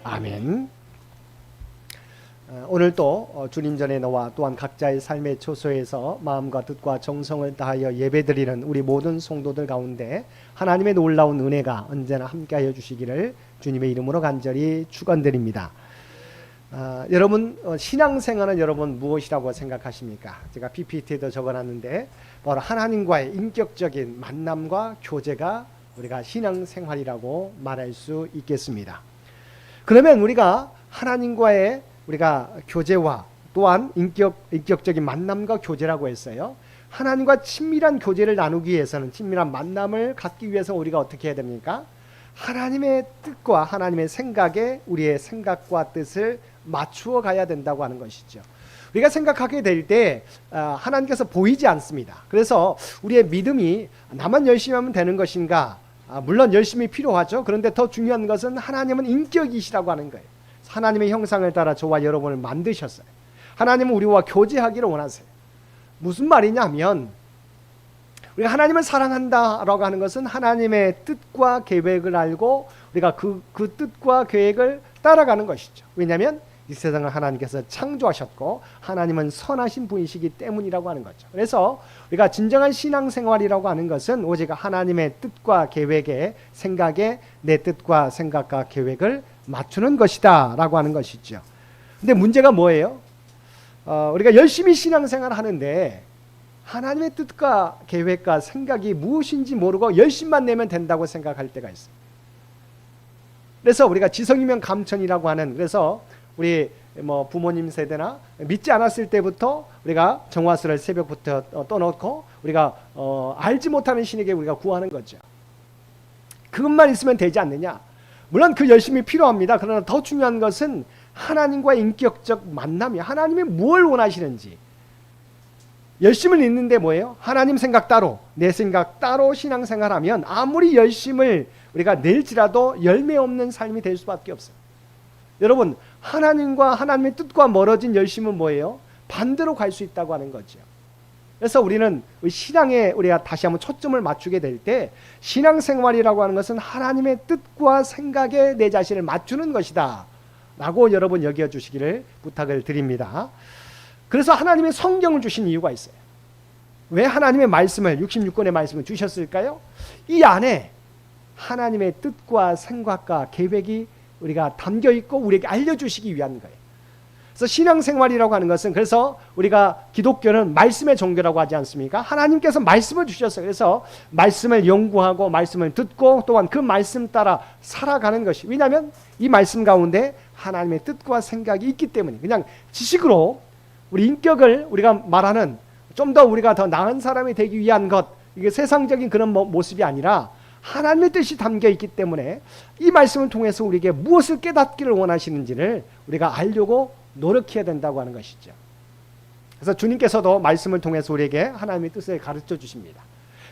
아멘. 오늘도 주님 전에 너와 또한 각자의 삶의 초소에서 마음과 뜻과 정성을 다하여 예배드리는 우리 모든 성도들 가운데 하나님의 놀라운 은혜가 언제나 함께하여 주시기를 주님의 이름으로 간절히 축원드립니다. 여러분 신앙생활은 여러분 무엇이라고 생각하십니까? 제가 PPT에도 적어놨는데 바로 하나님과의 인격적인 만남과 교제가 우리가 신앙생활이라고 말할 수 있겠습니다. 그러면 우리가 하나님과의 우리가 교제와 또한 인격적인 만남과 교제라고 했어요. 하나님과 친밀한 교제를 나누기 위해서는, 친밀한 만남을 갖기 위해서 우리가 어떻게 해야 됩니까? 하나님의 뜻과 하나님의 생각에 우리의 생각과 뜻을 맞추어 가야 된다고 하는 것이죠. 우리가 생각하게 될 때 하나님께서 보이지 않습니다. 그래서 우리의 믿음이 나만 열심히 하면 되는 것인가? 물론 열심히 필요하죠. 그런데 더 중요한 것은 하나님은 인격이시라고 하는 거예요. 하나님의 형상을 따라 저와 여러분을 만드셨어요. 하나님은 우리와 교제하기를 원하세요. 무슨 말이냐면 우리가 하나님을 사랑한다라고 하는 것은 하나님의 뜻과 계획을 알고 우리가 그 뜻과 계획을 따라가는 것이죠. 왜냐하면 이 세상을 하나님께서 창조하셨고 하나님은 선하신 분이시기 때문이라고 하는 거죠. 그래서 우리가 진정한 신앙생활이라고 하는 것은 오직 하나님의 뜻과 계획에, 생각에 내 뜻과 생각과 계획을 맞추는 것이다 라고 하는 것이죠. 근데 문제가 뭐예요? 우리가 열심히 신앙생활을 하는데 하나님의 뜻과 계획과 생각이 무엇인지 모르고 열심만 내면 된다고 생각할 때가 있어요. 그래서 우리가 지성이면 감천이라고 하는, 그래서 우리 부모님 세대나 믿지 않았을 때부터 우리가 정화수를 새벽부터 떠놓고 우리가 알지 못하는 신에게 우리가 구하는 거죠. 그것만 있으면 되지 않느냐? 물론 그 열심이 필요합니다. 그러나 더 중요한 것은 하나님과의 인격적 만남이, 하나님이 뭘 원하시는지. 열심을 잇는데 뭐예요? 하나님 생각 따로, 내 생각 따로 신앙생활하면 아무리 열심을 우리가 낼지라도 열매 없는 삶이 될 수밖에 없어요. 여러분, 하나님과 하나님의 뜻과 멀어진 열심은 뭐예요? 반대로 갈 수 있다고 하는 거죠. 그래서 우리는 신앙에 우리가 다시 한번 초점을 맞추게 될 때 신앙생활이라고 하는 것은 하나님의 뜻과 생각에 내 자신을 맞추는 것이다 라고 여러분 여겨주시기를 부탁을 드립니다. 그래서 하나님의 성경을 주신 이유가 있어요. 왜 하나님의 말씀을, 66권의 말씀을 주셨을까요? 이 안에 하나님의 뜻과 생각과 계획이 우리가 담겨 있고 우리에게 알려주시기 위한 거예요. 그래서 신앙생활이라고 하는 것은, 그래서 우리가 기독교는 말씀의 종교라고 하지 않습니까? 하나님께서 말씀을 주셨어요. 그래서 말씀을 연구하고 말씀을 듣고 또한 그 말씀 따라 살아가는 것이, 왜냐하면 이 말씀 가운데 하나님의 뜻과 생각이 있기 때문에. 그냥 지식으로 우리 인격을 우리가 말하는, 좀 더 우리가 더 나은 사람이 되기 위한 것, 이게 세상적인 그런 모습이 아니라 하나님의 뜻이 담겨 있기 때문에 이 말씀을 통해서 우리에게 무엇을 깨닫기를 원하시는지를 우리가 알려고 노력해야 된다고 하는 것이죠. 그래서 주님께서도 말씀을 통해서 우리에게 하나님의 뜻을 가르쳐 주십니다.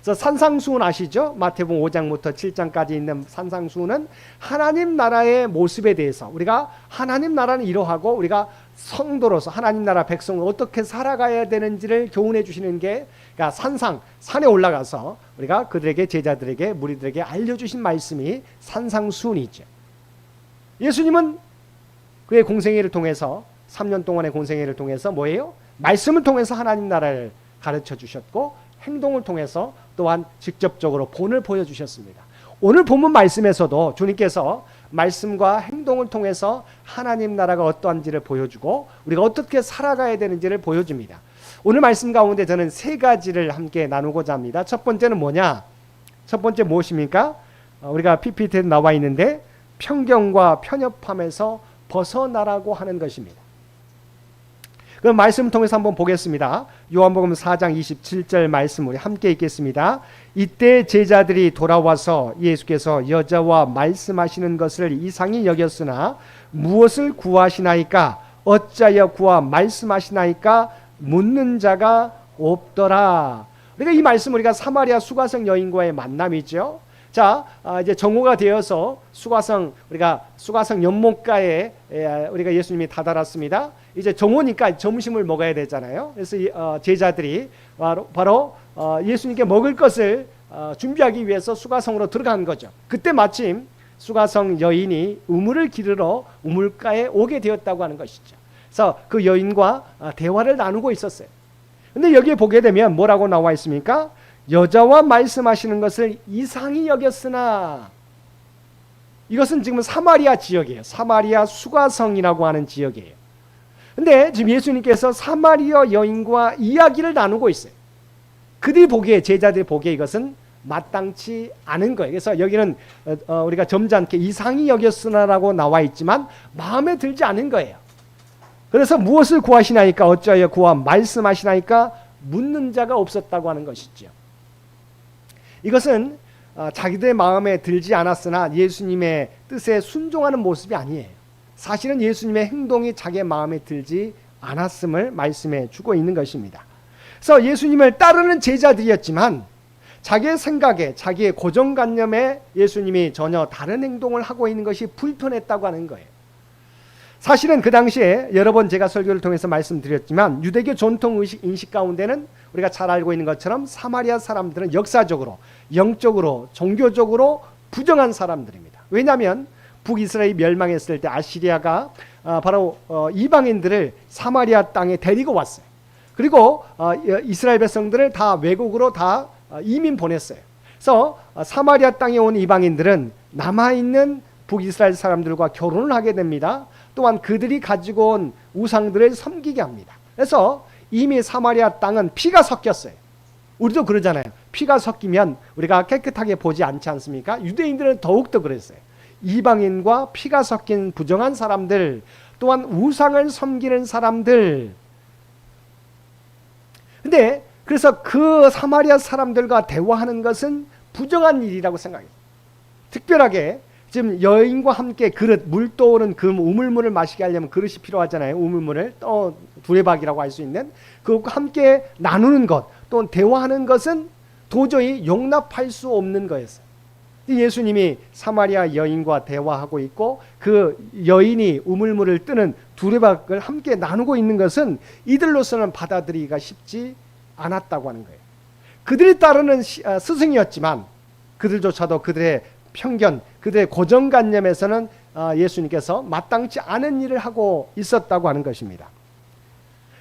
그래서 산상수훈 아시죠? 마태복음 5장부터 7장까지 있는 산상수훈은 하나님 나라의 모습에 대해서, 우리가 하나님 나라는 이러하고 우리가 성도로서 하나님 나라 백성을 어떻게 살아가야 되는지를 교훈해 주시는 게, 그러니까 산에 올라가서 우리가 그들에게, 제자들에게, 무리들에게 알려주신 말씀이 산상수훈이죠. 예수님은 그의 공생애를 통해서, 3년 동안의 공생애를 통해서 뭐예요? 말씀을 통해서 하나님 나라를 가르쳐 주셨고 행동을 통해서 또한 직접적으로 본을 보여주셨습니다. 오늘 본문 말씀에서도 주님께서 말씀과 행동을 통해서 하나님 나라가 어떠한지를 보여주고 우리가 어떻게 살아가야 되는지를 보여줍니다. 오늘 말씀 가운데 저는 세 가지를 함께 나누고자 합니다. 첫 번째는 뭐냐? 첫 번째 무엇입니까? 우리가 PPT에 나와 있는데 편견과 편협함에서 벗어나라고 하는 것입니다. 그럼 말씀을 통해서 한번 보겠습니다. 요한복음 4장 27절 말씀 우리 함께 읽겠습니다. 이때 제자들이 돌아와서 예수께서 여자와 말씀하시는 것을 이상히 여겼으나 무엇을 구하시나이까? 어찌하여 구하 말씀하시나이까? 묻는 자가 없더라. 그러니까 이 말씀 우리가 사마리아 수가성 여인과의 만남이죠. 자, 이제 정오가 되어서 우리가 수가성 연못가에 우리가 예수님이 다다랐습니다. 이제 정오니까 점심을 먹어야 되잖아요. 그래서 제자들이 바로 예수님께 먹을 것을 준비하기 위해서 수가성으로 들어간 거죠. 그때 마침 수가성 여인이 우물을 기르러 우물가에 오게 되었다고 하는 것이죠. 그래서 그 여인과 대화를 나누고 있었어요. 근데 여기에 보게 되면 뭐라고 나와 있습니까? 여자와 말씀하시는 것을 이상히 여겼으나, 이것은 지금 사마리아 지역이에요. 사마리아 수가성이라고 하는 지역이에요. 근데 지금 예수님께서 사마리아 여인과 이야기를 나누고 있어요. 그들이 보기에, 제자들이 보기에 이것은 마땅치 않은 거예요. 그래서 여기는 우리가 점잖게 이상히 여겼으나라고 나와 있지만 마음에 들지 않은 거예요. 그래서 무엇을 구하시나이까? 어찌하여 구하 말씀하시나이까? 묻는 자가 없었다고 하는 것이죠. 이것은 자기들의 마음에 들지 않았으나 예수님의 뜻에 순종하는 모습이 아니에요. 사실은 예수님의 행동이 자기의 마음에 들지 않았음을 말씀해 주고 있는 것입니다. 그래서 예수님을 따르는 제자들이었지만 자기의 생각에, 자기의 고정관념에 예수님이 전혀 다른 행동을 하고 있는 것이 불편했다고 하는 거예요. 사실은 그 당시에 여러 번 제가 설교를 통해서 말씀드렸지만 유대교 전통 인식 가운데는 우리가 잘 알고 있는 것처럼 사마리아 사람들은 역사적으로, 영적으로, 종교적으로 부정한 사람들입니다. 왜냐하면 북이스라엘이 멸망했을 때 아시리아가 바로 이방인들을 사마리아 땅에 데리고 왔어요. 그리고 이스라엘 백성들을 다 외국으로 다 이민 보냈어요. 그래서 사마리아 땅에 온 이방인들은 남아있는 북이스라엘 사람들과 결혼을 하게 됩니다. 또한 그들이 가지고 온 우상들을 섬기게 합니다. 그래서 이미 사마리아 땅은 피가 섞였어요. 우리도 그러잖아요. 피가 섞이면 우리가 깨끗하게 보지 않지 않습니까? 유대인들은 더욱더 그랬어요. 이방인과 피가 섞인 부정한 사람들, 또한 우상을 섬기는 사람들. 근데 그래서 그 사마리아 사람들과 대화하는 것은 부정한 일이라고 생각해요. 특별하게 지금 여인과 함께 그릇, 물 떠오른 그 우물물을 마시게 하려면 그릇이 필요하잖아요. 우물물을 두레박이라고 할 수 있는 그것과 함께 나누는 것, 또 대화하는 것은 도저히 용납할 수 없는 거였어요. 예수님이 사마리아 여인과 대화하고 있고 그 여인이 우물물을 뜨는 두레박을 함께 나누고 있는 것은 이들로서는 받아들이기가 쉽지 않았다고 하는 거예요. 그들이 따르는 스승이었지만 그들조차도 그들의 편견, 그들의 고정관념에서는 예수님께서 마땅치 않은 일을 하고 있었다고 하는 것입니다.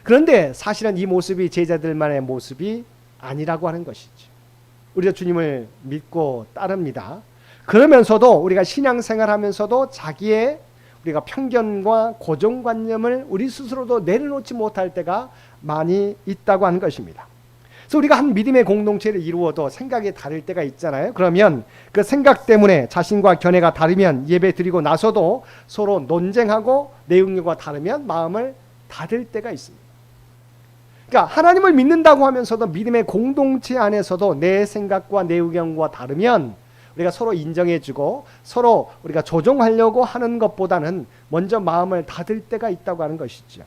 그런데 사실은 이 모습이 제자들만의 모습이 아니라고 하는 것이죠. 우리가 주님을 믿고 따릅니다. 그러면서도 우리가 신앙생활하면서도 자기의 우리가 편견과 고정관념을 우리 스스로도 내려놓지 못할 때가 많이 있다고 하는 것입니다. 그래서 우리가 한 믿음의 공동체를 이루어도 생각이 다를 때가 있잖아요. 그러면 그 생각 때문에 자신과 견해가 다르면 예배 드리고 나서도 서로 논쟁하고 내용과 다르면 마음을 닫을 때가 있습니다. 그러니까 하나님을 믿는다고 하면서도 믿음의 공동체 안에서도 내 생각과 내 의견과 다르면 우리가 서로 인정해주고 서로 우리가 조정하려고 하는 것보다는 먼저 마음을 닫을 때가 있다고 하는 것이죠.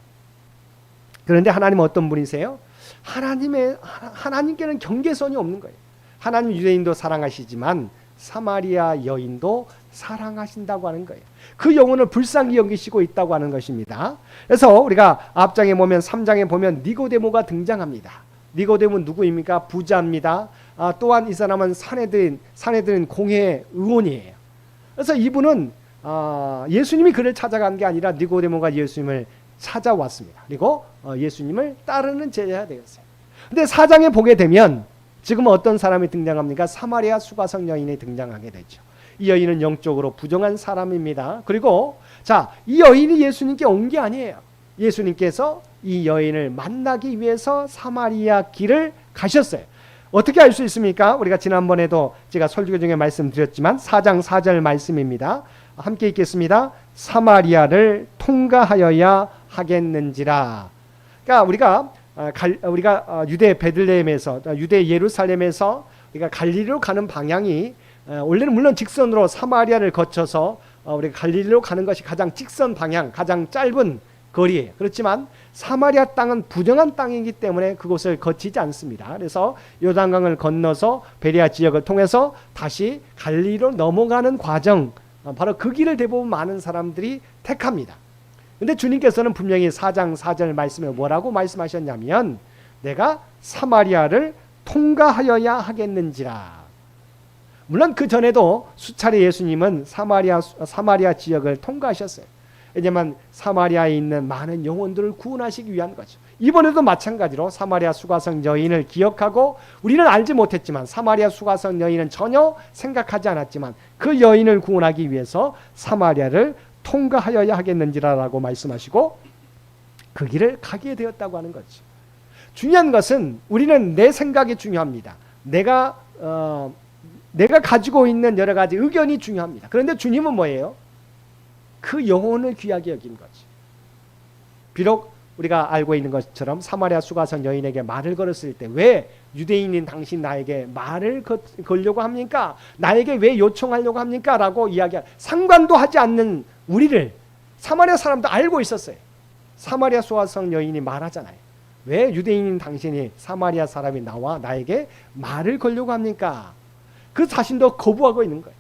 그런데 하나님은 어떤 분이세요? 하나님께는 경계선이 없는 거예요. 하나님 유대인도 사랑하시지만 사마리아 여인도 사랑하신다고 하는 거예요. 그 영혼을 불쌍히 여기시고 있다고 하는 것입니다. 그래서 우리가 앞장에 보면 3장에 보면 니고데모가 등장합니다. 니고데모는 누구입니까? 부자입니다. 또한 이 사람은 산헤드린 공회 의원이에요. 그래서 이분은 예수님이 그를 찾아간 게 아니라 니고데모가 예수님을 찾아왔습니다. 그리고 예수님을 따르는 제자가 되었어요. 근데 4장에 보게 되면 지금 어떤 사람이 등장합니까? 사마리아 수가성 여인이 등장하게 되죠. 이 여인은 영적으로 부정한 사람입니다. 그리고 이 여인이 예수님께 온 게 아니에요. 예수님께서 이 여인을 만나기 위해서 사마리아 길을 가셨어요. 어떻게 알 수 있습니까? 우리가 지난번에도 제가 설교 중에 말씀드렸지만 4장 4절 말씀입니다. 함께 읽겠습니다. 사마리아를 통과하여야 하겠는지라. 그러니까 우리가 유대 베들레헴에서, 유대 예루살렘에서 우리가 갈릴리로 가는 방향이 원래는 물론 직선으로 사마리아를 거쳐서 우리가 갈릴리로 가는 것이 가장 직선 방향, 가장 짧은 거리예요. 그렇지만 사마리아 땅은 부정한 땅이기 때문에 그곳을 거치지 않습니다. 그래서 요단강을 건너서 베레아 지역을 통해서 다시 갈릴리로 넘어가는 과정, 바로 그 길을 대부분 많은 사람들이 택합니다. 근데 주님께서는 분명히 4장 4절 말씀에 뭐라고 말씀하셨냐면 내가 사마리아를 통과하여야 하겠는지라. 물론 그 전에도 수차례 예수님은 사마리아 지역을 통과하셨어요. 왜냐하면 사마리아에 있는 많은 영혼들을 구원하시기 위한 거죠. 이번에도 마찬가지로 사마리아 수가성 여인을 기억하고, 우리는 알지 못했지만 사마리아 수가성 여인은 전혀 생각하지 않았지만 그 여인을 구원하기 위해서 사마리아를 통과하여야 하겠는지라고 말씀하시고 그 길을 가게 되었다고 하는 거죠. 중요한 것은 우리는 내 생각이 중요합니다. 내가 가지고 있는 여러 가지 의견이 중요합니다. 그런데 주님은 뭐예요? 그 영혼을 귀하게 여긴 거지. 비록 우리가 알고 있는 것처럼 사마리아 수가성 여인에게 말을 걸었을 때 왜 유대인인 당신 나에게 말을 걸려고 합니까? 나에게 왜 요청하려고 합니까? 라고 상관도 하지 않는 우리를 사마리아 사람도 알고 있었어요. 사마리아 수가성 여인이 말하잖아요. 왜 유대인인 당신이 사마리아 사람이 나와 나에게 말을 걸려고 합니까? 그 자신도 거부하고 있는 거예요.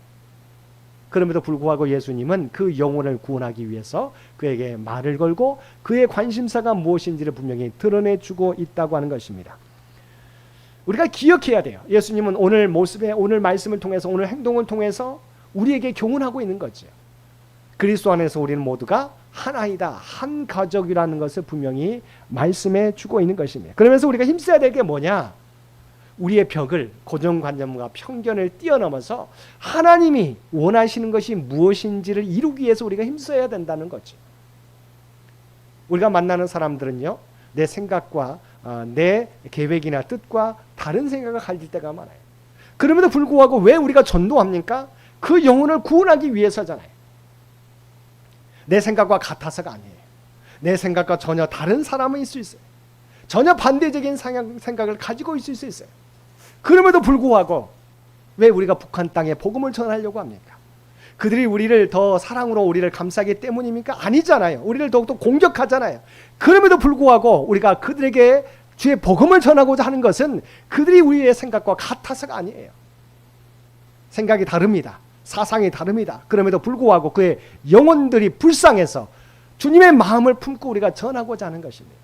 그럼에도 불구하고 예수님은 그 영혼을 구원하기 위해서 그에게 말을 걸고 그의 관심사가 무엇인지를 분명히 드러내주고 있다고 하는 것입니다. 우리가 기억해야 돼요. 예수님은 오늘 모습에, 오늘 말씀을 통해서, 오늘 행동을 통해서 우리에게 교훈하고 있는 거죠. 그리스도 안에서 우리는 모두가 하나이다, 한 가족이라는 것을 분명히 말씀해 주고 있는 것입니다. 그러면서 우리가 힘써야 될 게 뭐냐? 우리의 벽을, 고정관념과 편견을 뛰어넘어서 하나님이 원하시는 것이 무엇인지를 이루기 위해서 우리가 힘써야 된다는 거죠. 우리가 만나는 사람들은요, 내 생각과 내 계획이나 뜻과 다른 생각을 가질 때가 많아요. 그럼에도 불구하고 왜 우리가 전도합니까? 그 영혼을 구원하기 위해서잖아요. 내 생각과 같아서가 아니에요. 내 생각과 전혀 다른 사람은 있을 수 있어요. 전혀 반대적인 생각을 가지고 있을 수 있어요. 그럼에도 불구하고 왜 우리가 북한 땅에 복음을 전하려고 합니까? 그들이 우리를 더 사랑으로 우리를 감싸기 때문입니까? 아니잖아요. 우리를 더욱더 공격하잖아요. 그럼에도 불구하고 우리가 그들에게 주의 복음을 전하고자 하는 것은 그들이 우리의 생각과 같아서가 아니에요. 생각이 다릅니다. 사상이 다릅니다. 그럼에도 불구하고 그의 영혼들이 불쌍해서 주님의 마음을 품고 우리가 전하고자 하는 것입니다.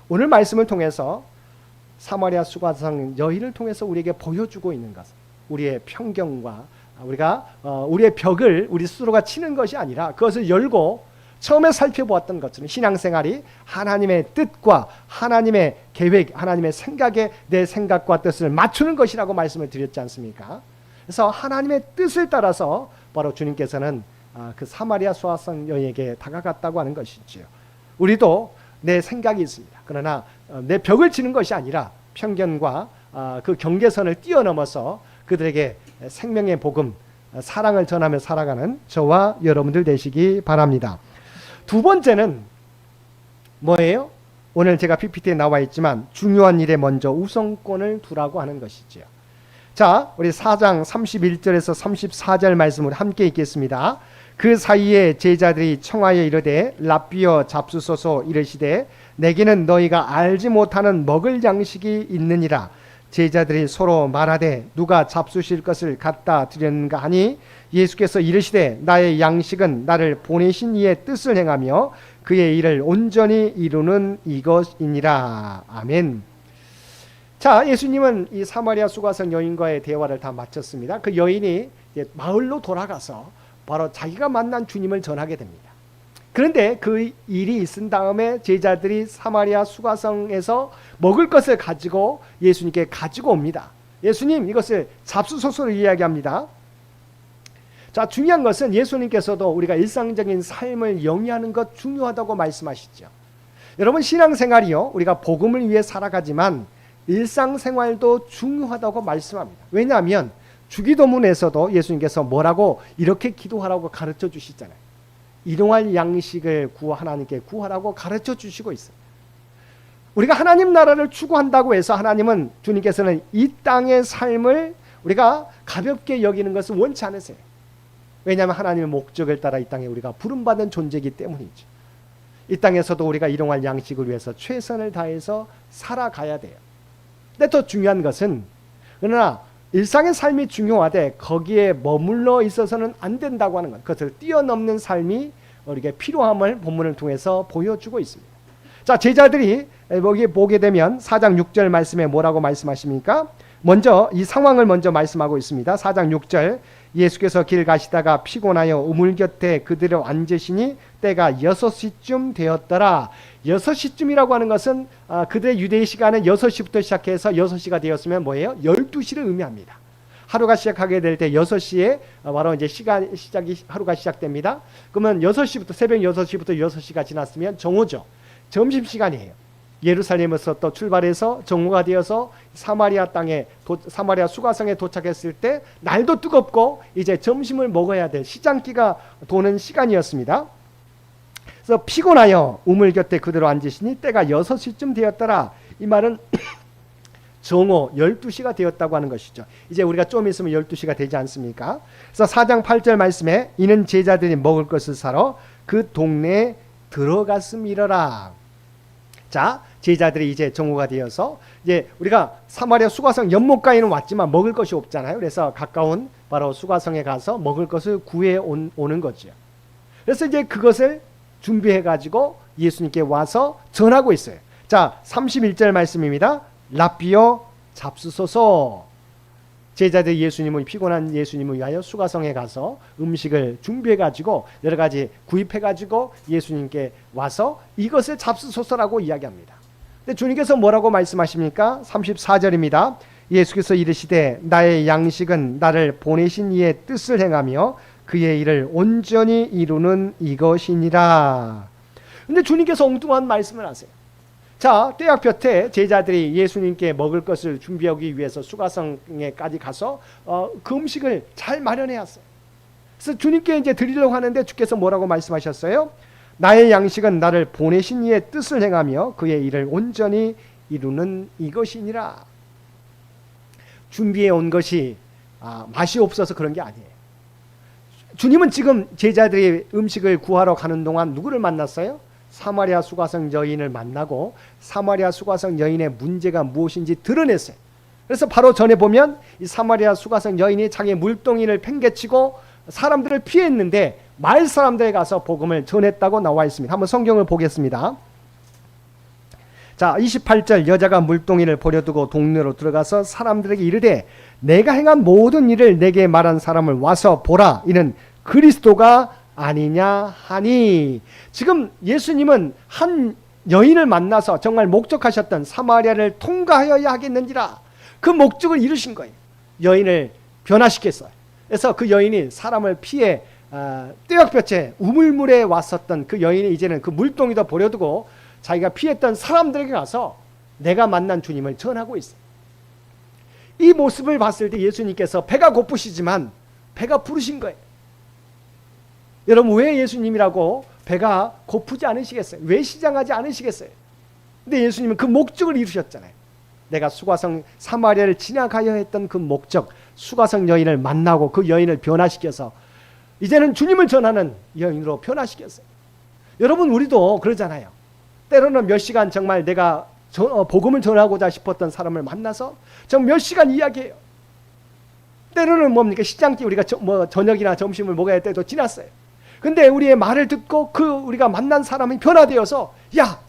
오늘 말씀을 통해서 사마리아 수가성 여인을 통해서 우리에게 보여주고 있는 것은 우리의 편견과 우리의 벽을 우리 스스로가 치는 것이 아니라 그것을 열고 처음에 살펴보았던 것처럼 신앙생활이 하나님의 뜻과 하나님의 계획, 하나님의 생각에 내 생각과 뜻을 맞추는 것이라고 말씀을 드렸지 않습니까? 그래서 하나님의 뜻을 따라서 바로 주님께서는 그 사마리아 수가성 여인에게 다가갔다고 하는 것이지요. 우리도 내 생각이 있습니다. 그러나 내 벽을 치는 것이 아니라 편견과 그 경계선을 뛰어넘어서 그들에게 생명의 복음, 사랑을 전하며 살아가는 저와 여러분들 되시기 바랍니다. 두 번째는 뭐예요? 오늘 제가 PPT에 나와 있지만 중요한 일에 먼저 우선권을 두라고 하는 것이지요. 자, 우리 4장 31절에서 34절 말씀을 함께 읽겠습니다. 그 사이에 제자들이 청하여 이르되 랍비여 잡수소서 이르시되 내게는 너희가 알지 못하는 먹을 양식이 있느니라. 제자들이 서로 말하되 누가 잡수실 것을 갖다 드렸는가 하니 예수께서 이르시되 나의 양식은 나를 보내신 이의 뜻을 행하며 그의 일을 온전히 이루는 이것이니라. 아멘. 자, 예수님은 이 사마리아 수가성 여인과의 대화를 다 마쳤습니다. 그 여인이 마을로 돌아가서 바로 자기가 만난 주님을 전하게 됩니다. 그런데 그 일이 있은 다음에 제자들이 사마리아 수가성에서 먹을 것을 가지고 예수님께 가지고 옵니다. 예수님, 이것을 잡수소서로 이야기합니다. 자, 중요한 것은 예수님께서도 우리가 일상적인 삶을 영위하는 것 중요하다고 말씀하시죠. 여러분, 신앙생활이요, 우리가 복음을 위해 살아가지만 일상생활도 중요하다고 말씀합니다. 왜냐하면 주기도문에서도 예수님께서 뭐라고 이렇게 기도하라고 가르쳐 주시잖아요. 일용할 양식을 하나님께 구하라고 가르쳐 주시고 있어요. 우리가 하나님 나라를 추구한다고 해서 하나님은, 주님께서는 이 땅의 삶을 우리가 가볍게 여기는 것을 원치 않으세요. 왜냐하면 하나님의 목적을 따라 이 땅에 우리가 부름받은 존재이기 때문이죠. 이 땅에서도 우리가 일용할 양식을 위해서 최선을 다해서 살아가야 돼요. 근데 더 중요한 것은, 그러나 일상의 삶이 중요하되 거기에 머물러 있어서는 안 된다고 하는 것, 그것을 뛰어넘는 삶이 우리에게 필요함을 본문을 통해서 보여주고 있습니다. 자, 제자들이 여기 보게 되면 4장 6절 말씀에 뭐라고 말씀하십니까? 먼저 이 상황을 먼저 말씀하고 있습니다. 4장 6절 예수께서 길 가시다가 피곤하여 우물 곁에 그들을 앉으시니 때가 6시쯤 되었더라. 6시쯤이라고 하는 것은 그들의 유대의 시간은 6시부터 시작해서 6시가 되었으면 뭐예요? 12시를 의미합니다. 하루가 시작하게 될 때 6시에 바로 이제 하루가 시작됩니다. 그러면 6시부터 새벽 6시부터 6시가 지났으면 정오죠. 점심시간이에요. 예루살렘에서 또 출발해서 정오가 되어서 사마리아 수가성에 도착했을 때 날도 뜨겁고 이제 점심을 먹어야 될 시장기가 도는 시간이었습니다. 그래서 피곤하여 우물 곁에 그대로 앉으시니 때가 6시쯤 되었더라. 이 말은 정오 12시가 되었다고 하는 것이죠. 이제 우리가 좀 있으면 12시가 되지 않습니까? 그래서 4장 8절 말씀에 이는 제자들이 먹을 것을 사러 그 동네에 들어갔음이러라. 자, 제자들이 이제 정오가 되어서 이제 우리가 사마리아 수가성 연못가에는 왔지만 먹을 것이 없잖아요. 그래서 가까운 바로 수가성에 가서 먹을 것을 구해 오는 거죠. 그래서 이제 그것을 준비해 가지고 예수님께 와서 전하고 있어요. 자, 31절 말씀입니다. 라삐어 잡수소서. 제자들이 예수님을 피곤한 예수님을 위하여 수가성에 가서 음식을 준비해 가지고 여러 가지 구입해 가지고 예수님께 와서 이것을 잡수소서라고 이야기합니다. 근데 주님께서 뭐라고 말씀하십니까? 34절입니다. 예수께서 이르시되 나의 양식은 나를 보내신 이의 뜻을 행하며 그의 일을 온전히 이루는 이것이니라. 근데 주님께서 엉뚱한 말씀을 하세요. 자, 떼약볕에 제자들이 예수님께 먹을 것을 준비하기 위해서 수가성에까지 가서 그 음식을 잘 마련해 왔어요. 그래서 주님께 이제 드리려고 하는데 주께서 뭐라고 말씀하셨어요? 나의 양식은 나를 보내신 이의 뜻을 행하며 그의 일을 온전히 이루는 이것이니라. 준비해 온 것이 맛이 없어서 그런 게 아니에요. 주님은 지금 제자들이 음식을 구하러 가는 동안 누구를 만났어요? 사마리아 수가성 여인을 만나고 사마리아 수가성 여인의 문제가 무엇인지 드러냈어요. 그래서 바로 전에 보면 이 사마리아 수가성 여인이 자기 물동이를 팽개치고 사람들을 피했는데 마을 사람들에 가서 복음을 전했다고 나와 있습니다. 한번 성경을 보겠습니다. 자, 28절 여자가 물동이를 버려두고 동네로 들어가서 사람들에게 이르되 내가 행한 모든 일을 내게 말한 사람을 와서 보라. 이는 그리스도가 아니냐 하니. 지금 예수님은 한 여인을 만나서 정말 목적하셨던 사마리아를 통과하여야 하겠는지라 그 목적을 이루신 거예요. 여인을 변화시켰어요. 그래서 그 여인이 사람을 피해 떼역볕에 우물물에 왔었던 그 여인이 이제는 그 물동이도 버려두고 자기가 피했던 사람들에게 가서 내가 만난 주님을 전하고 있어요. 이 모습을 봤을 때 예수님께서 배가 고프시지만 배가 부르신 거예요. 여러분, 왜 예수님이라고 배가 고프지 않으시겠어요? 왜 시장하지 않으시겠어요? 근데 예수님은 그 목적을 이루셨잖아요. 내가 수가성 사마리아를 지나가야 했던 그 목적, 수가성 여인을 만나고 그 여인을 변화시켜서 이제는 주님을 전하는 여인으로 변화시켰어요. 여러분, 우리도 그러잖아요. 때로는 몇 시간 정말 내가 복음을 전하고자 싶었던 사람을 만나서 정말 몇 시간 이야기해요. 때로는 뭡니까? 시장기 우리가 저녁이나 점심을 먹어야 할 때도 지났어요. 근데 우리의 말을 듣고 우리가 만난 사람이 변화되어서 야,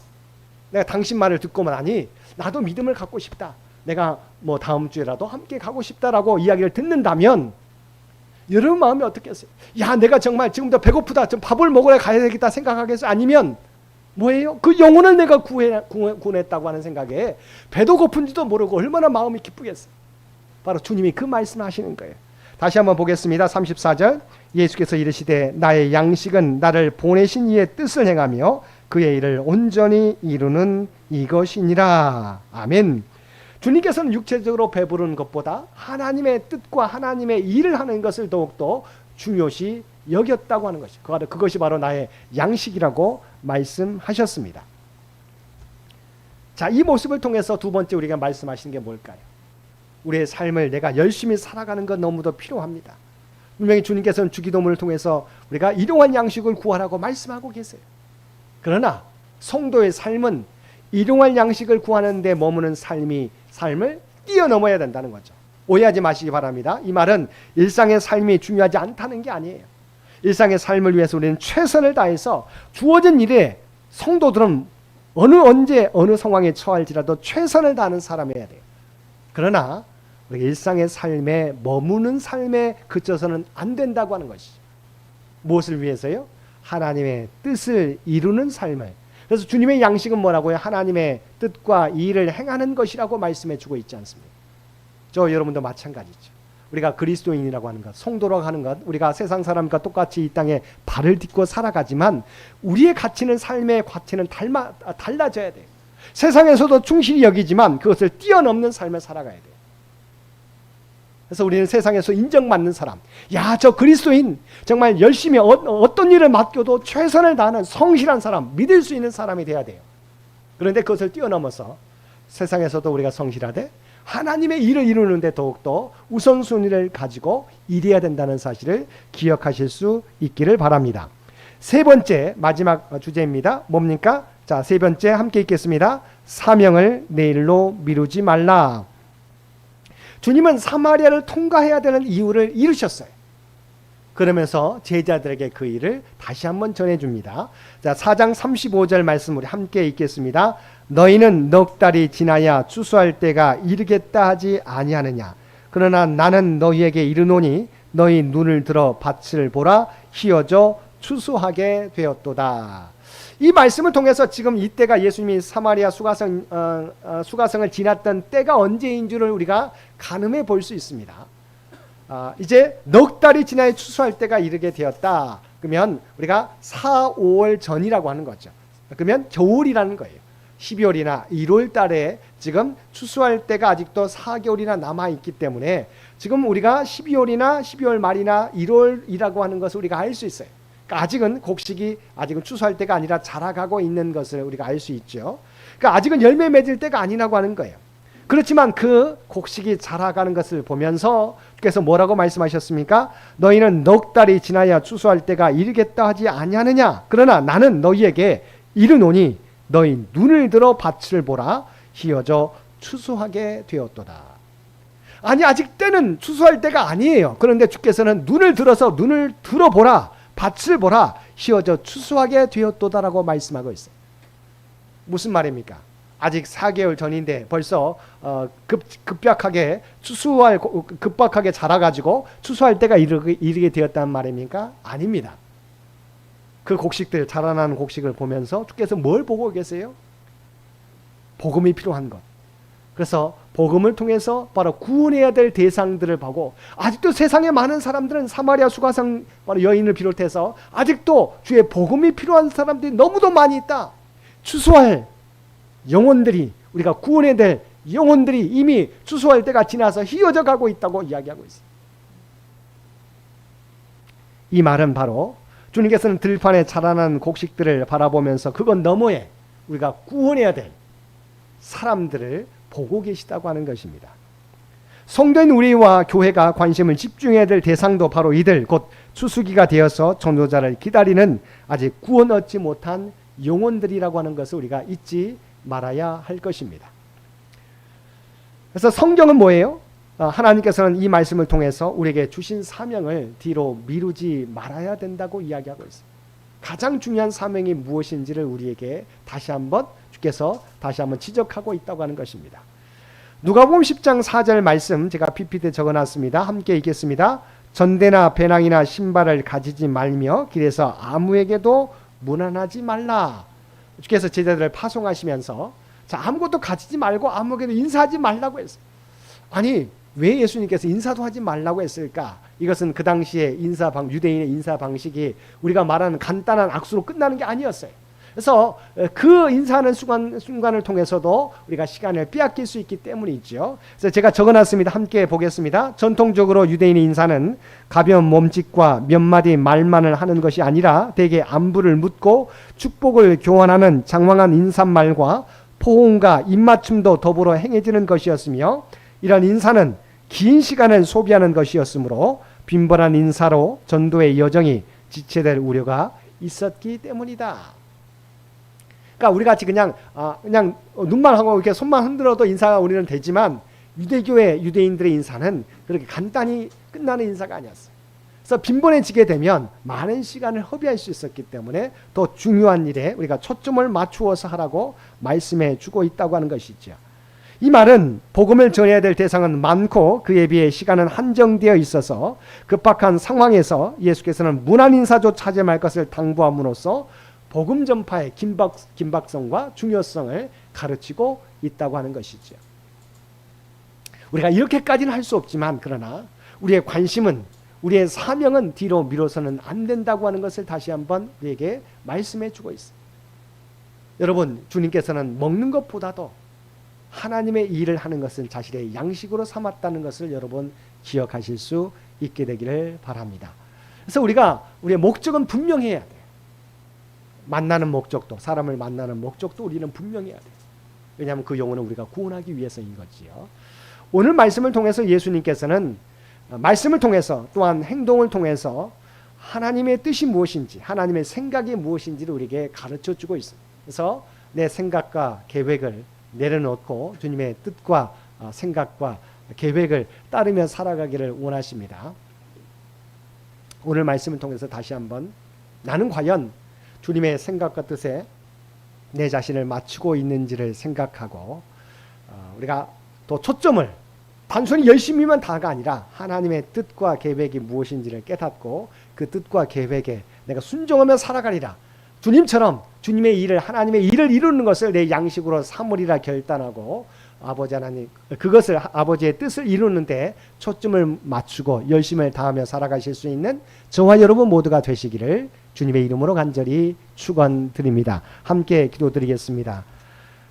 내가 당신 말을 듣고만 하니 나도 믿음을 갖고 싶다. 내가 다음 주에라도 함께 가고 싶다라고 이야기를 듣는다면 여러분 마음이 어떻겠어요? 야, 내가 정말 지금도 배고프다. 좀 밥을 먹으러 가야 되겠다 생각하겠어요? 아니면 뭐예요? 그 영혼을 내가 구원했다고 하는 생각에 배도 고픈지도 모르고 얼마나 마음이 기쁘겠어요. 바로 주님이 그 말씀하시는 거예요. 다시 한번 보겠습니다. 34절 예수께서 이르시되 나의 양식은 나를 보내신 이의 뜻을 행하며 그의 일을 온전히 이루는 이것이니라. 아멘. 주님께서는 육체적으로 배부른 것보다 하나님의 뜻과 하나님의 일을 하는 것을 더욱더 중요시 여겼다고 하는 것이 그것이 바로 나의 양식이라고 말씀하셨습니다. 자, 이 모습을 통해서 두 번째 우리가 말씀하신 게 뭘까요? 우리의 삶을 내가 열심히 살아가는 것 너무도 필요합니다. 분명히 주님께서는 주기도문을 통해서 우리가 일용할 양식을 구하라고 말씀하고 계세요. 그러나 성도의 삶은 일용할 양식을 구하는 데 머무는 삶을 뛰어넘어야 된다는 거죠. 오해하지 마시기 바랍니다. 이 말은 일상의 삶이 중요하지 않다는 게 아니에요. 일상의 삶을 위해서 우리는 최선을 다해서 주어진 일에 성도들은 언제 어느 상황에 처할지라도 최선을 다하는 사람이어야 돼요. 그러나 우리가 일상의 삶에 머무는 삶에 그쳐서는 안 된다고 하는 것이죠. 무엇을 위해서요? 하나님의 뜻을 이루는 삶을. 그래서 주님의 양식은 뭐라고요? 하나님의 뜻과 일을 행하는 것이라고 말씀해 주고 있지 않습니까? 저 여러분도 마찬가지죠. 우리가 그리스도인이라고 하는 것, 성도라고 하는 것, 우리가 세상 사람과 똑같이 이 땅에 발을 딛고 살아가지만 우리의 가치는, 삶의 가치는 달라져야 돼요. 세상에서도 충실히 여기지만 그것을 뛰어넘는 삶을 살아가야 돼요. 그래서 우리는 세상에서 인정받는 사람, 야, 저 그리스도인 정말 열심히 어떤 일을 맡겨도 최선을 다하는 성실한 사람, 믿을 수 있는 사람이 돼야 돼요. 그런데 그것을 뛰어넘어서 세상에서도 우리가 성실하되 하나님의 일을 이루는데 더욱더 우선순위를 가지고 일해야 된다는 사실을 기억하실 수 있기를 바랍니다. 세 번째, 마지막 주제입니다. 뭡니까? 자, 세 번째 함께 읽겠습니다. 사명을 내일로 미루지 말라. 주님은 사마리아를 통과해야 되는 이유를 이루셨어요. 그러면서 제자들에게 그 일을 다시 한번 전해줍니다. 자, 4장 35절 말씀 우리 함께 읽겠습니다. 너희는 넉 달이 지나야 추수할 때가 이르겠다 하지 아니하느냐. 그러나 나는 너희에게 이르노니 너희 눈을 들어 밭을 보라. 희어져 추수하게 되었도다. 이 말씀을 통해서 지금 이때가 예수님이 사마리아 수가성을 지났던 때가 언제인 줄을 우리가 가늠해 볼 수 있습니다. 이제 넉 달이 지나야 추수할 때가 이르게 되었다. 그러면 우리가 4, 5월 전이라고 하는 거죠. 그러면 겨울이라는 거예요. 12월이나 1월 달에 지금 추수할 때가 아직도 4개월이나 남아있기 때문에 지금 우리가 12월이나 12월 말이나 1월이라고 하는 것을 우리가 알 수 있어요. 그러니까 아직은 곡식이 아직은 추수할 때가 아니라 자라가고 있는 것을 우리가 알 수 있죠. 그러니까 아직은 열매 맺을 때가 아니라고 하는 거예요. 그렇지만 그 곡식이 자라가는 것을 보면서 주께서 뭐라고 말씀하셨습니까? 너희는 넉 달이 지나야 추수할 때가 이르겠다 하지 아니하느냐. 그러나 나는 너희에게 이르노니 너희 눈을 들어 밭을 보라. 희어져 추수하게 되었도다. 아니, 아직 때는 추수할 때가 아니에요. 그런데 주께서는 눈을 들어보라. 밭을 보라. 희어져 추수하게 되었도다라고 말씀하고 있어요. 무슨 말입니까? 아직 4개월 전인데 벌써 급박하게 자라가지고 추수할 때가 이르게 되었다는 말입니까? 아닙니다. 그 곡식들, 자라나는 곡식을 보면서 주께서 뭘 보고 계세요? 복음이 필요한 것. 그래서 복음을 통해서 바로 구원해야 될 대상들을 보고, 아직도 세상에 많은 사람들은 사마리아 수가성 여인을 비롯해서 아직도 주의 복음이 필요한 사람들이 너무도 많이 있다. 추수할 영혼들이, 우리가 구원해야 될 영혼들이 이미 추수할 때가 지나서 희어져 가고 있다고 이야기하고 있습니다. 이 말은 바로 주님께서는 들판에 자라난 곡식들을 바라보면서 그건 너머에 우리가 구원해야 될 사람들을 보고 계시다고 하는 것입니다. 성도인 우리와 교회가 관심을 집중해야 될 대상도 바로 이들, 곧 추수기가 되어서 전도자를 기다리는 아직 구원 얻지 못한 영혼들이라고 하는 것을 우리가 잊지 말아야 할 것입니다. 그래서 성경은 뭐예요? 하나님께서는 이 말씀을 통해서 우리에게 주신 사명을 뒤로 미루지 말아야 된다고 이야기하고 있습니다. 가장 중요한 사명이 무엇인지를 우리에게 주께서 다시 한번 지적하고 있다고 하는 것입니다. 누가복음 10장 4절 말씀 제가 PPT에 적어놨습니다. 함께 읽겠습니다. 전대나 배낭이나 신발을 가지지 말며 길에서 아무에게도 문안하지 말라. 주께서 제자들을 파송하시면서 아무것도 가지지 말고 아무에게도 인사하지 말라고 했어요. 아니, 왜 예수님께서 인사도 하지 말라고 했을까? 이것은 그 당시에 유대인의 인사 방식이 우리가 말하는 간단한 악수로 끝나는 게 아니었어요. 그래서 그 인사하는 순간을 통해서도 우리가 시간을 빼앗길 수 있기 때문이죠. 그래서 제가 적어놨습니다. 함께 보겠습니다. 전통적으로 유대인의 인사는 가벼운 몸짓과 몇 마디 말만을 하는 것이 아니라 대개 안부를 묻고 축복을 교환하는 장황한 인사말과 포옹과 입맞춤도 더불어 행해지는 것이었으며, 이런 인사는 긴 시간을 소비하는 것이었으므로 빈번한 인사로 전도의 여정이 지체될 우려가 있었기 때문이다. 그러니까 우리 같이 그냥 눈만 하고 이렇게 손만 흔들어도 인사가 우리는 되지만 유대인들의 인사는 그렇게 간단히 끝나는 인사가 아니었어요. 그래서 빈번해지게 되면 많은 시간을 허비할 수 있었기 때문에 더 중요한 일에 우리가 초점을 맞추어서 하라고 말씀해 주고 있다고 하는 것이죠. 이 말은 복음을 전해야 될 대상은 많고 그에 비해 시간은 한정되어 있어서 급박한 상황에서 예수께서는 문안인사조차 하지 말 것을 당부함으로써 복음 전파의 긴박성과 중요성을 가르치고 있다고 하는 것이죠. 우리가 이렇게까지는 할 수 없지만 그러나 우리의 관심은, 우리의 사명은 뒤로 미뤄서는 안 된다고 하는 것을 다시 한번 우리에게 말씀해 주고 있습니다. 여러분, 주님께서는 먹는 것보다도 하나님의 일을 하는 것을 자신의 양식으로 삼았다는 것을 여러분 기억하실 수 있게 되기를 바랍니다. 그래서 우리의 목적은 분명해야 돼요. 만나는 목적도, 사람을 만나는 목적도 우리는 분명해야 돼요. 왜냐하면 그 영혼을 우리가 구원하기 위해서인 거지요. 오늘 말씀을 통해서 예수님께서는 말씀을 통해서 또한 행동을 통해서 하나님의 뜻이 무엇인지, 하나님의 생각이 무엇인지를 우리에게 가르쳐주고 있습니다. 그래서 내 생각과 계획을 내려놓고 주님의 뜻과 생각과 계획을 따르며 살아가기를 원하십니다. 오늘 말씀을 통해서 다시 한번 나는 과연 주님의 생각과 뜻에 내 자신을 맞추고 있는지를 생각하고 우리가 또 초점을 단순히 열심히만 다가 아니라 하나님의 뜻과 계획이 무엇인지를 깨닫고 그 뜻과 계획에 내가 순종하며 살아가리라. 주님처럼 주님의 일을, 하나님의 일을 이루는 것을 내 양식으로 삼으리라 결단하고 아버지 하나님, 그것을 아버지의 뜻을 이루는데 초점을 맞추고 열심을 다하며 살아가실 수 있는 저와 여러분 모두가 되시기를 주님의 이름으로 간절히 축원드립니다. 함께 기도드리겠습니다.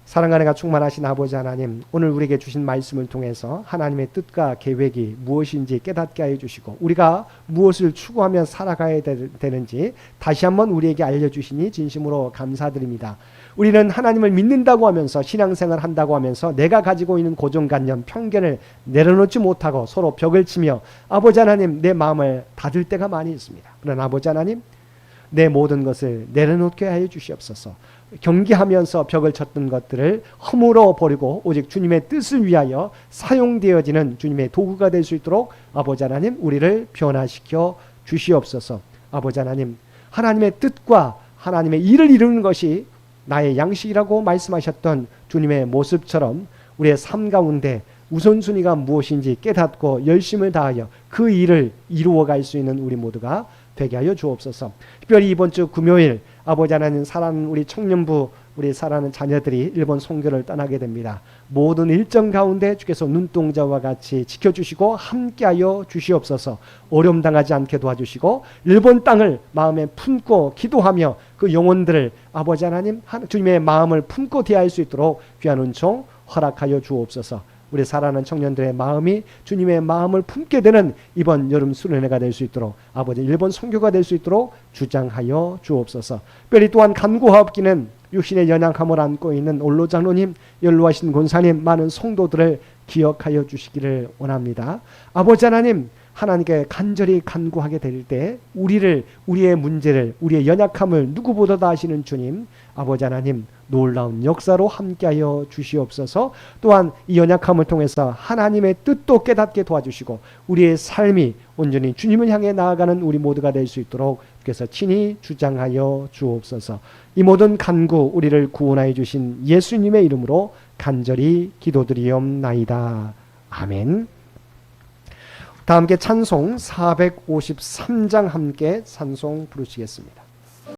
사랑과 은혜가 충만하신 아버지 하나님, 오늘 우리에게 주신 말씀을 통해서 하나님의 뜻과 계획이 무엇인지 깨닫게 하여 주시고 우리가 무엇을 추구하며 살아가야 되는지 다시 한번 우리에게 알려주시니 진심으로 감사드립니다. 우리는 하나님을 믿는다고 하면서 신앙생활 한다고 하면서 내가 가지고 있는 고정관념, 편견을 내려놓지 못하고 서로 벽을 치며 아버지 하나님 내 마음을 닫을 때가 많이 있습니다. 그러나 아버지 하나님, 내 모든 것을 내려놓게 하여 주시옵소서. 경계하면서 벽을 쳤던 것들을 허물어 버리고 오직 주님의 뜻을 위하여 사용되어지는 주님의 도구가 될 수 있도록 아버지 하나님 우리를 변화시켜 주시옵소서. 아버지 하나님, 하나님의 뜻과 하나님의 일을 이루는 것이 나의 양식이라고 말씀하셨던 주님의 모습처럼 우리의 삶 가운데 우선순위가 무엇인지 깨닫고 열심을 다하여 그 일을 이루어갈 수 있는 우리 모두가 되게 하여 주옵소서. 특별히 이번 주 금요일 아버지 하나님 사랑하는 우리 청년부, 우리 사랑하는 자녀들이 일본 선교를 떠나게 됩니다. 모든 일정 가운데 주께서 눈동자와 같이 지켜주시고 함께하여 주시옵소서. 어려움 당하지 않게 도와주시고 일본 땅을 마음에 품고 기도하며 그 영혼들을 아버지 하나님 주님의 마음을 품고 대할 수 있도록 귀한 은총 허락하여 주옵소서. 우리 사랑하는 청년들의 마음이 주님의 마음을 품게 되는 이번 여름 수련회가 될 수 있도록 아버지 일본 선교가 될 수 있도록 주장하여 주옵소서. 특별히 또한 간구하옵기는 육신의 연약함을 안고 있는 올로 장로님, 연로하신 권사님, 많은 성도들을 기억하여 주시기를 원합니다. 아버지 하나님, 하나님께 간절히 간구하게 될 때 우리의 문제를, 우리의 연약함을 누구보다 아시는 주님, 아버지 하나님 놀라운 역사로 함께하여 주시옵소서. 또한 이 연약함을 통해서 하나님의 뜻도 깨닫게 도와주시고 우리의 삶이 온전히 주님을 향해 나아가는 우리 모두가 될 수 있도록 주께서 친히 주장하여 주옵소서. 이 모든 간구 우리를 구원하여 주신 예수님의 이름으로 간절히 기도드리옵나이다. 아멘. 다 함께 찬송 453장 함께 찬송 부르시겠습니다.